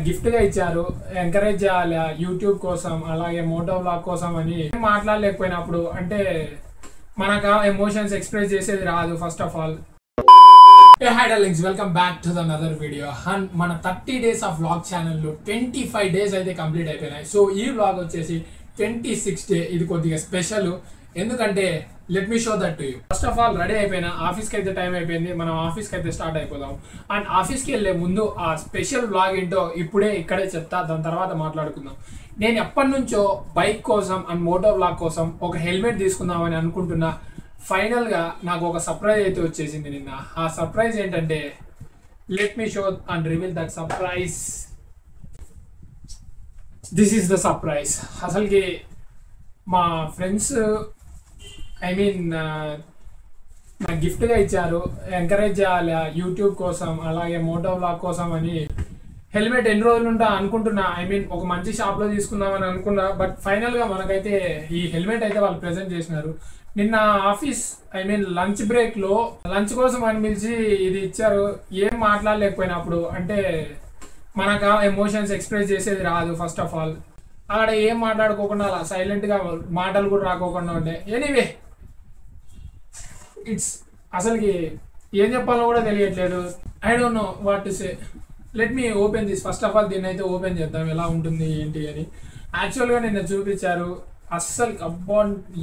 Gift గా ఇచ్చారు. Encourage చేయాలి యూట్యూబ్ కోసం, అలాగే మోటో వ్లాగ్ కోసం అని మాట్లాడలేకపోయినప్పుడు అంటే మనకు ఎమోషన్స్ ఎక్స్ప్రెస్ చేసేది రాదు. First of all high darlings, welcome back to another video. And మన 30 days ఆఫ్ వ్లాగ్ ఛానల్లో 25 days అయితే కంప్లీట్ అయిపోయినాయి. సో ఈ వ్లాగ్ వచ్చేసి 26th డే. ఇది కొద్దిగా స్పెషల్, ఎందుకంటే let me show that to you. First of all ready అయిపోయినా, ఆఫీస్కి అయితే టైం అయిపోయింది. మనం ఆఫీస్కి అయితే స్టార్ట్ అయిపోదాం. అండ్ ఆఫీస్కి వెళ్ళే ముందు ఆ స్పెషల్ వ్లాగ్ ఏంటో ఇప్పుడే ఇక్కడే చెప్తా, దాని తర్వాత మాట్లాడుకుందాం. నేను ఎప్పటి నుంచో బైక్ కోసం అండ్ మోటో వ్లాగ్ కోసం ఒక హెల్మెట్ తీసుకుందామని అనుకుంటున్నా. ఫైనల్గా నాకు ఒక సర్ప్రైజ్ అయితే వచ్చేసింది నిన్న. ఆ సర్ప్రైజ్ ఏంటంటే, let me show and reveal that surprise. This is the surprise. అసలుకి మా ఫ్రెండ్స్ నాకు గిఫ్ట్గా ఇచ్చారు. ఎంకరేజ్ చేయాలి యూట్యూబ్ కోసం, అలాగే మోటో వ్లాగ్ కోసం అని హెల్మెట్ ఎన్ని రోజులు ఉంటా అనుకుంటున్నా. ఒక మంచి షాప్లో తీసుకుందామని అనుకున్నా. బట్ ఫైనల్గా మనకైతే ఈ హెల్మెట్ అయితే వాళ్ళు ప్రెజెంట్ చేసినారు. నిన్న ఆఫీస్ లంచ్ బ్రేక్లో లంచ్ కోసం అని పిలిచి ఇది ఇచ్చారు. ఏం మాట్లాడలేకపోయినప్పుడు అంటే మనకు ఎమోషన్స్ ఎక్స్ప్రెస్ చేసేది రాదు. ఫస్ట్ ఆఫ్ ఆల్ అక్కడ ఏం మాట్లాడుకోకుండా అలా సైలెంట్గా, మాటలు కూడా రాకోకుండా ఉండే. ఎనీవే, ఇట్స్ అసలుకి ఏం చెప్పాలో కూడా తెలియట్లేదు. I don't know what to say. Let me open this. First of all దీన్ని అయితే ఓపెన్ చేద్దాం, ఎలా ఉంటుంది ఏంటి అని. యాక్చువల్గా నిన్న చూపించారు. అస్సలు అబ్బా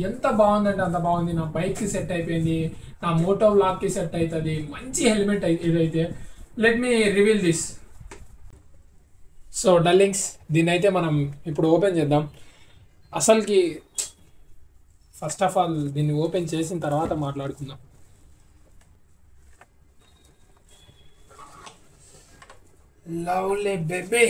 ఎంత బాగుందంటే అంత బాగుంది. నా బైక్కి సెట్ అయిపోయింది, నా మోటో వ్లాగ్కి సెట్ అవుతుంది. మంచి హెల్మెట్ ఇదైతే. Let me reveal this. So darlings, దీన్ని అయితే మనం ఇప్పుడు ఓపెన్ చేద్దాం. అసలుకి ఫస్ట్ ఆఫ్ ఆల్ దీన్ని ఓపెన్ చేసిన తర్వాత మాట్లాడుకుందాం. లవ్లీ బేబీ,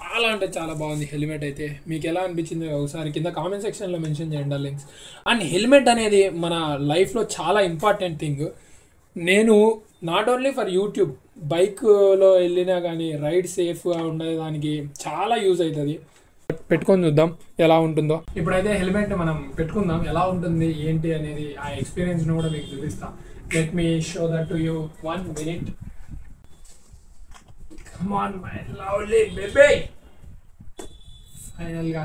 చాలా అంటే చాలా బాగుంది హెల్మెట్ అయితే. మీకు ఎలా అనిపించింది ఒకసారి కింద కామెంట్ సెక్షన్లో మెన్షన్ చేయండి డార్లింగ్స్. అండ్ హెల్మెట్ అనేది మన లైఫ్లో చాలా ఇంపార్టెంట్ థింగ్. నేను నాట్ ఓన్లీ ఫర్ యూట్యూబ్, బైక్లో వెళ్ళినా కానీ రైడ్ సేఫ్గా ఉండేదానికి చాలా యూజ్ అవుతుంది. పెట్టుకొని చూద్దాం ఎలా ఉంటుందో. ఇప్పుడైతే హెల్మెట్ మనం పెట్టుకుందాం, ఎలా ఉంటుంది ఏంటి అనేది. ఆ ఎక్స్పీరియన్స్ను కూడా మీకు చూపిస్తా. Let me show that to you. 1 minute. Come on my lovely baby. ఫైనల్గా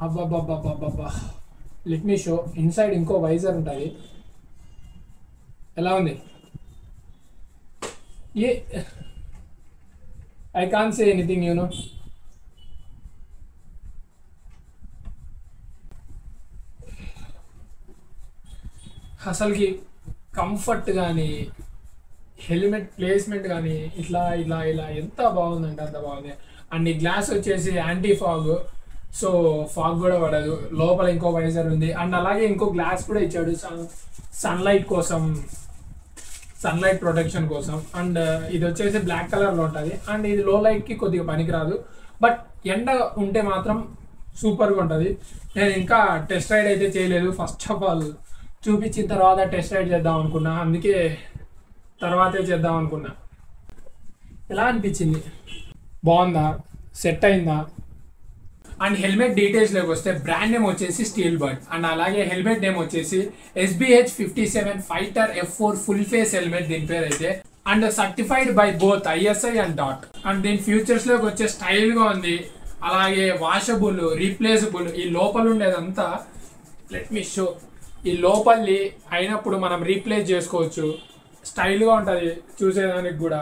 అబ్బాబ్బాబ్బాబ్బా. Let me show. ఇన్సైడ్ ఇంకో వైజర్ ఉంటుంది. ఎలా ఉంది? I can't say anything, you know. అసలుకి కంఫర్ట్ కానీ, హెల్మెట్ ప్లేస్మెంట్ కానీ ఇట్లా ఇలా ఇలా ఎంత బాగుందంటే అంత బాగుంది. అండ్ ఈ గ్లాస్ వచ్చేసి యాంటీ ఫాగ్, సో ఫాగ్ కూడా పడదు. లోపల ఇంకో వైజర్ ఉంది. అండ్ అలాగే ఇంకో గ్లాస్ కూడా ఇచ్చాడు సన్లైట్ కోసం, సన్లైట్ ప్రొటెక్షన్ కోసం. అండ్ ఇది వచ్చేసి బ్లాక్ కలర్లో ఉంటుంది. అండ్ ఇది లో లైట్కి కొద్దిగా పనికిరాదు, బట్ ఎండ ఉంటే మాత్రం సూపర్గా ఉంటుంది. నేను ఇంకా టెస్ట్ రైడ్ అయితే చేయలేదు. ఫస్ట్ ఆఫ్ ఆల్ చూపించిన తర్వాత టెస్ట్ రైడ్ చేద్దాం అనుకున్నా, అందుకే తర్వాతే చేద్దాం అనుకున్నా. ఎలా అనిపించింది? బాగుందా? సెట్ అయిందా? అండ్ హెల్మెట్ డీటెయిల్స్లోకి వస్తే బ్రాండ్ నేమ్ వచ్చేసి స్టీల్ బర్డ్. అండ్ అలాగే హెల్మెట్ నేమ్ వచ్చేసి SBH 57 fighter F4 full face helmet దీని పేరు అయితే. And certified by both ISI and dot. And దీని ఫ్యూచర్స్లోకి వచ్చే స్టైల్గా ఉంది. అలాగే వాషబుల్, రీప్లేసబుల్. ఈ లోపల ఉండేదంతా లెట్ మీ షో. ఈ లోపలి అయినప్పుడు మనం రీప్లేస్ చేసుకోవచ్చు. స్టైల్గా ఉంటుంది చూసేదానికి కూడా.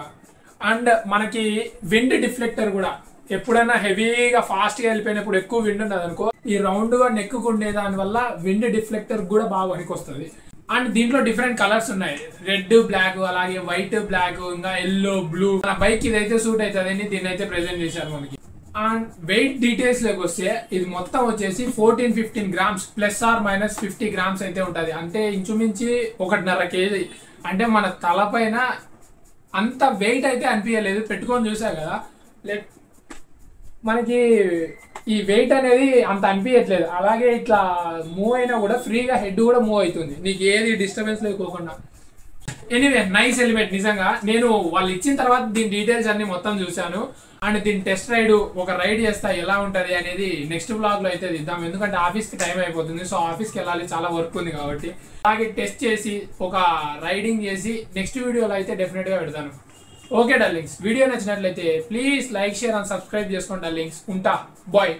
అండ్ మనకి విండ్ డిఫ్లెక్టర్ కూడా, ఎప్పుడైనా హెవీగా ఫాస్ట్గా వెళ్ళిపోయినప్పుడు ఎక్కువ విండ్ ఉన్నది అనుకో, ఈ రౌండ్గా నెక్కుకుండే దానివల్ల విండ్ డిఫ్లెక్టర్ కూడా బాగా పనికొస్తుంది. అండ్ దీంట్లో డిఫరెంట్ కలర్స్ ఉన్నాయి. రెడ్, బ్లాక్, అలాగే వైట్, బ్లాక్, ఇంకా ఎల్లో, బ్లూ. మన బైక్ ఇదైతే సూట్ అవుతుంది అని దీన్ని అయితే ప్రెజెంట్ చేశారు మనకి. అండ్ వెయిట్ డీటెయిల్స్లోకి వస్తే ఇది మొత్తం వచ్చేసి 14-15 grams +- 50 grams అయితే ఉంటుంది. అంటే ఇంచుమించి 1.5 kg. అంటే మన తలపైన అంత వెయిట్ అయితే అనిపించలేదు. పెట్టుకొని చూసా కదా, మనకి ఈ వెయిట్ అనేది అంత అనిపించట్లేదు. అలాగే ఇట్లా మూవ్ అయినా కూడా ఫ్రీగా హెడ్ కూడా మూవ్ అవుతుంది, నీకు ఏది డిస్టర్బెన్స్ లేకోకుండా. ఎనీవే, నైస్ హెల్మెట్ నిజంగా. నేను వాళ్ళు ఇచ్చిన తర్వాత దీని డీటెయిల్స్ అన్ని మొత్తం చూశాను. అండ్ దీని టెస్ట్ రైడ్ ఒక రైడ్ చేస్తా ఎలా ఉంటది అనేది నెక్స్ట్ బ్లాగ్ లో అయితే ఇద్దాం, ఎందుకంటే ఆఫీస్ కి టైం అయిపోతుంది. సో ఆఫీస్ కి వెళ్ళాలి, చాలా వర్క్ ఉంది కాబట్టి. అలాగే టెస్ట్ చేసి ఒక రైడింగ్ చేసి నెక్స్ట్ వీడియోలో అయితే డెఫినెట్ గా పెడతాను. ఓకే డార్లింగ్స్, వీడియో నచ్చినట్లయితే please like, share and subscribe చేసుకోండి డార్లింగ్స్. ఉంటా, బాయ్.